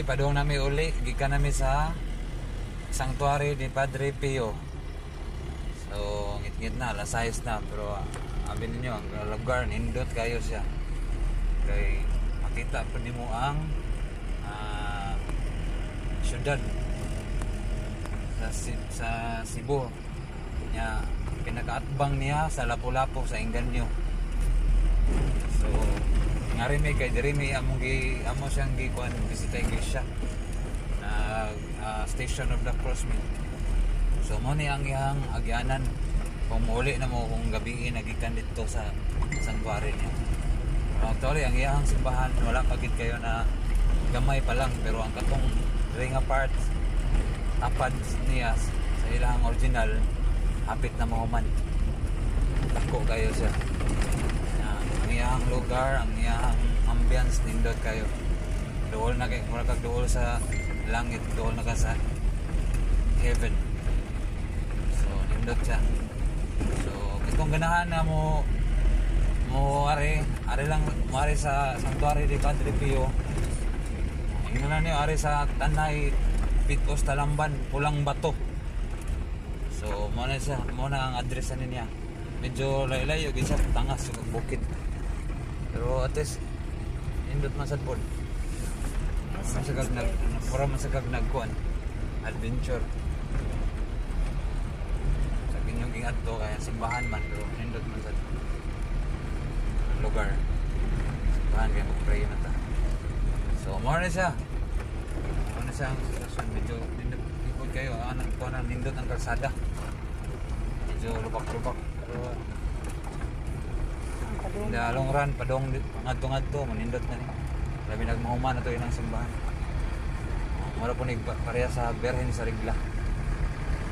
Padung nami uli, gikan nami sa Sanctuary ni Padre Pio. So, ngit-ngit na, alas 6 na, pero abi ninyo, ang lugar, nindot kayo siya. Kay makita pa mo ang syudad sa Cebu. Nya, pinakaatbang niya sa Lapu-Lapu sa Inganyo. So, ngari may kay diri may amo siyang gikuan bisita iglesia na Station of the Cross mi. So mo ni ang iyang agyanan kung muli na mo kung gabi nagikan dito sa sanctuary niya. Actually ang iyang simbahan wala pa gid kayo na gamay pa lang, pero ang katong ring apart tapad niya sa ilang original hapit na mahuman. Dako kayo siya. Ang iyang lugar, ang iyang ambience nindot kayo. Duol na kay mura kag duol sa langit, duol na ka sa heaven. So nindot siya. So itong ganahan na mo ari lang mo ari sa Sanctuary ni Padre Pio. Ingnan na niyo ari sa Tanay Pitos Talamban, Pulang Bato. So mo na siya, mo na ang address niya. Medyo layo-layo gid sa tangas sa bukid. Pero at least indot man sad pod. Masagag para masagag nagkuan adventure. Sa kinyong ingat to kaya simbahan man, pero indot man sad lugar. Simbahan kaya mag-pray na ta. So more na siya. Ano siya ang sitwasyon, medyo ikot kayo anang kuan ang nindot ang kalsada. Medyo lubak-lubak pero in the long run, padong ngadto-ngadto, manindot na ni. Labi nagmahuman na to yun ang simbahan. Mura po pareha sa Berhen sa Regla.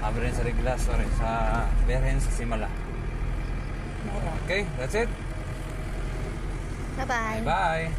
Berhen sa Regla, sorry, sa Berhen sa Simala. Okay, that's it. Bye-bye. Bye.